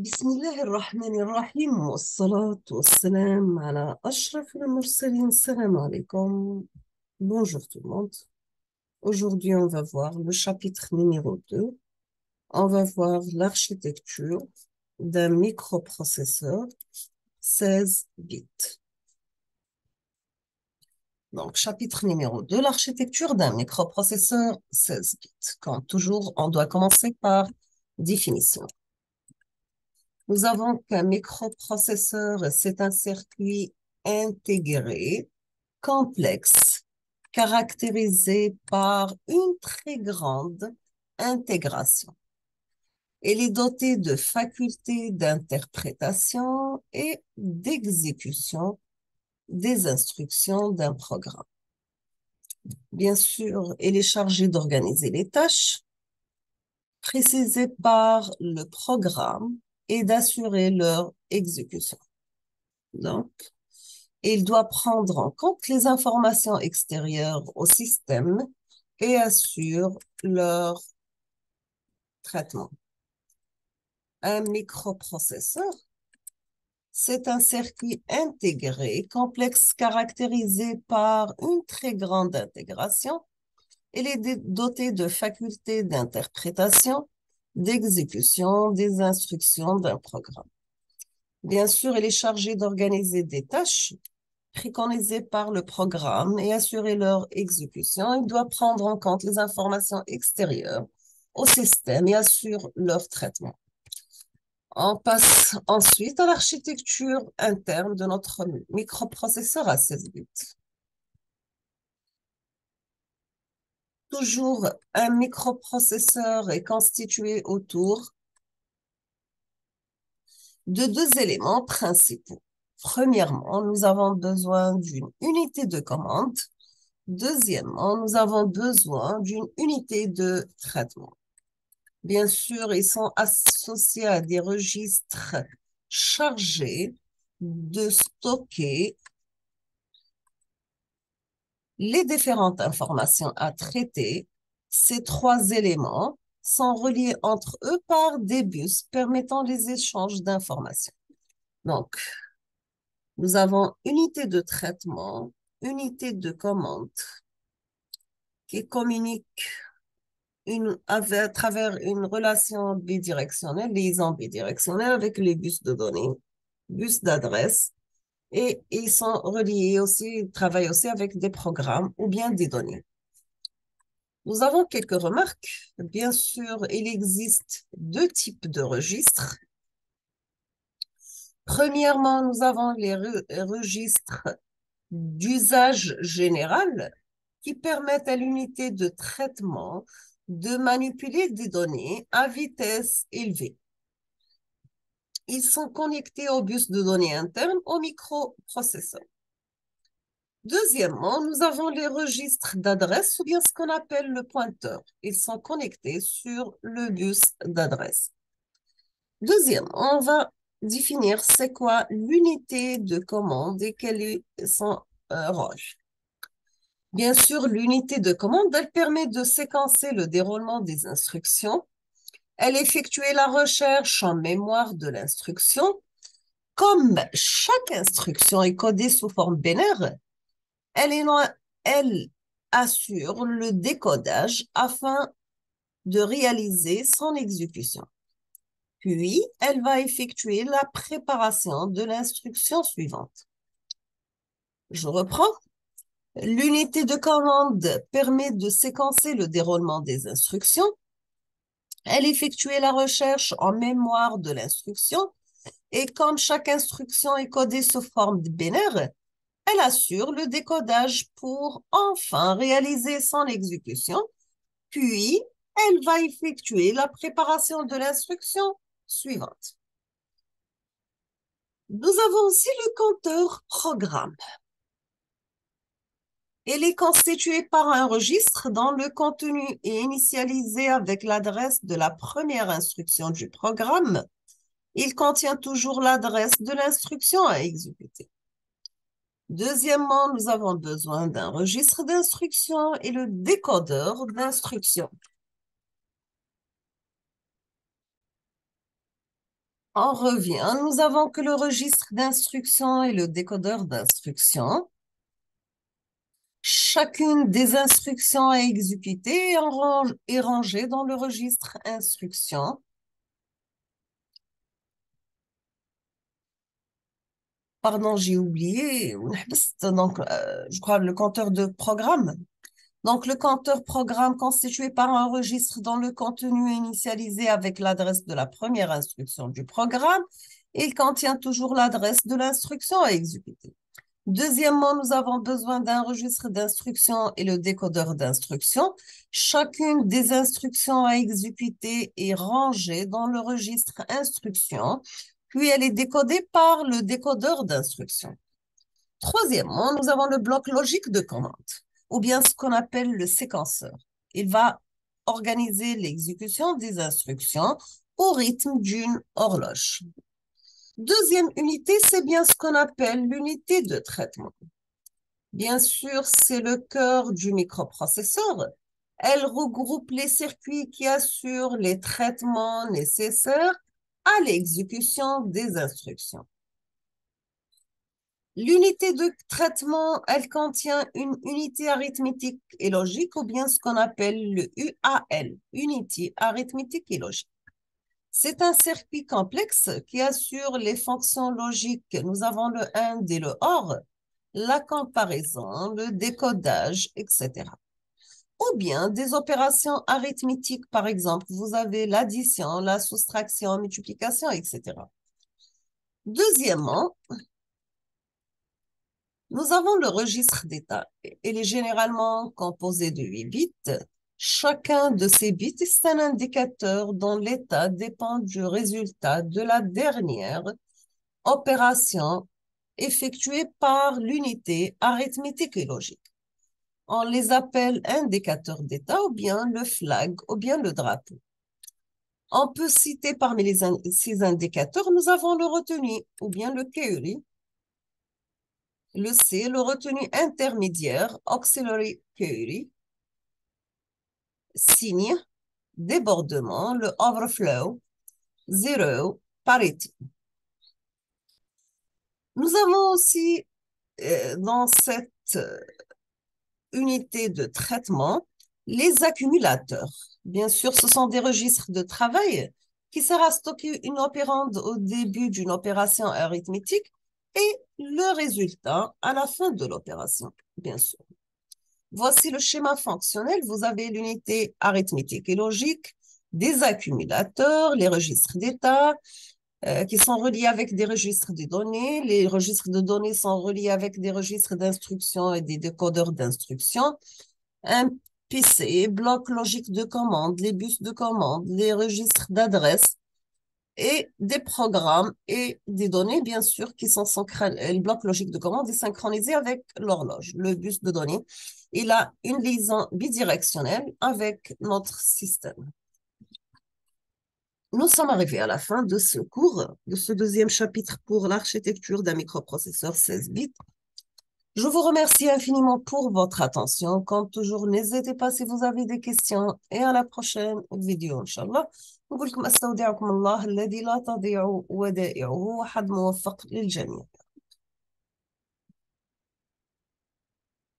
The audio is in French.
بسم الله الرحمن الرحيم والصلاة والسلام على أشرف المرسلين. Salam alaikum. Bonjour tout le monde. Aujourd'hui, on va voir le chapitre numéro 2. On va voir l'architecture d'un microprocesseur 16 bits. Donc, chapitre numéro 2, l'architecture d'un microprocesseur 16 bits. Comme toujours, on doit commencer par définition. Nous avons qu'un microprocesseur, c'est un circuit intégré, complexe, caractérisé par une très grande intégration. Il est doté de facultés d'interprétation et d'exécution des instructions d'un programme. Bien sûr, il est chargé d'organiser les tâches précisées par le programme et d'assurer leur exécution. Donc, il doit prendre en compte les informations extérieures au système et assure leur traitement. Un microprocesseur, c'est un circuit intégré, complexe, caractérisé par une très grande intégration. Il est doté de facultés d'interprétation, d'exécution des instructions d'un programme. Bien sûr, il est chargé d'organiser des tâches préconisées par le programme et assurer leur exécution. Il doit prendre en compte les informations extérieures au système et assure leur traitement. On passe ensuite à l'architecture interne de notre microprocesseur à 16 bits. Toujours, un microprocesseur est constitué autour de deux éléments principaux. Premièrement, nous avons besoin d'une unité de commande. Deuxièmement, nous avons besoin d'une unité de traitement. Bien sûr, ils sont associés à des registres chargés de stocker les différentes informations à traiter. Ces trois éléments sont reliés entre eux par des bus permettant les échanges d'informations. Donc, nous avons unité de traitement, unité de commande qui communiquent à travers une relation bidirectionnelle, liaison bidirectionnelle avec les bus de données, bus d'adresse, et ils sont reliés aussi, ils travaillent aussi avec des programmes ou bien des données. Nous avons quelques remarques. Bien sûr, il existe deux types de registres. Premièrement, nous avons les registres d'usage général qui permettent à l'unité de traitement de manipuler des données à vitesse élevée. Ils sont connectés au bus de données interne au microprocesseur. Deuxièmement, nous avons les registres d'adresse ou bien ce qu'on appelle le pointeur. Ils sont connectés sur le bus d'adresse. Deuxièmement, on va définir c'est quoi l'unité de commande et quel est son rôle. Bien sûr, l'unité de commande, elle permet de séquencer le déroulement des instructions. Elle effectue la recherche en mémoire de l'instruction. Comme chaque instruction est codée sous forme binaire, elle assure le décodage afin de réaliser son exécution. Puis, elle va effectuer la préparation de l'instruction suivante. Je reprends. L'unité de commande permet de séquencer le déroulement des instructions. Elle effectue la recherche en mémoire de l'instruction et comme chaque instruction est codée sous forme binaire, elle assure le décodage pour enfin réaliser son exécution. Puis, elle va effectuer la préparation de l'instruction suivante. Nous avons aussi le compteur programme. Il est constitué par un registre dont le contenu est initialisé avec l'adresse de la première instruction du programme. Il contient toujours l'adresse de l'instruction à exécuter. Deuxièmement, nous avons besoin d'un registre d'instruction et le décodeur d'instruction. On revient. Nous avons que le registre d'instruction et le décodeur d'instruction. Chacune des instructions à exécuter est rangée dans le registre instruction. Pardon, j'ai oublié. Donc, je crois le compteur de programme. Donc, le compteur programme constitué par un registre dont le contenu est initialisé avec l'adresse de la première instruction du programme. Il contient toujours l'adresse de l'instruction à exécuter. Deuxièmement, nous avons besoin d'un registre d'instruction et le décodeur d'instruction. Chacune des instructions à exécuter est rangée dans le registre instruction, puis elle est décodée par le décodeur d'instruction. Troisièmement, nous avons le bloc logique de commande, ou bien ce qu'on appelle le séquenceur. Il va organiser l'exécution des instructions au rythme d'une horloge. Deuxième unité, c'est bien ce qu'on appelle l'unité de traitement. Bien sûr, c'est le cœur du microprocesseur. Elle regroupe les circuits qui assurent les traitements nécessaires à l'exécution des instructions. L'unité de traitement, elle contient une unité arithmétique et logique, ou bien ce qu'on appelle le UAL, unité arithmétique et logique. C'est un circuit complexe qui assure les fonctions logiques. Nous avons le AND et le OR, la comparaison, le décodage, etc. Ou bien des opérations arithmétiques, par exemple, vous avez l'addition, la soustraction, la multiplication, etc. Deuxièmement, nous avons le registre d'état. Il est généralement composé de 8 bits. Chacun de ces bits est un indicateur dont l'état dépend du résultat de la dernière opération effectuée par l'unité arithmétique et logique. On les appelle indicateurs d'état ou bien le flag ou bien le drapeau. On peut citer parmi ces indicateurs, nous avons le retenu ou bien le query, le C, le retenu intermédiaire, auxiliary query, signe, débordement, le overflow, zero, parity. Nous avons aussi dans cette unité de traitement les accumulateurs. Bien sûr, ce sont des registres de travail qui servent à stocker une opérande au début d'une opération arithmétique et le résultat à la fin de l'opération, bien sûr. Voici le schéma fonctionnel. Vous avez l'unité arithmétique et logique, des accumulateurs, les registres d'état, qui sont reliés avec des registres de données. Les registres de données sont reliés avec des registres d'instructions et des décodeurs d'instructions. Un PC, bloc logique de commande, les bus de commande, les registres d'adresse et des programmes et des données, bien sûr, qui sont le bloc logique de commande est synchronisé avec l'horloge, le bus de données. Il a une liaison bidirectionnelle avec notre système. Nous sommes arrivés à la fin de ce cours, de ce deuxième chapitre pour l'architecture d'un microprocesseur 16 bits. Je vous remercie infiniment pour votre attention. Comme toujours, n'hésitez pas si vous avez des questions et à la prochaine vidéo, Inch'Allah. نقول لكم استودعكم الله الذي لا تضيع ودائعه وحد موفق للجميع.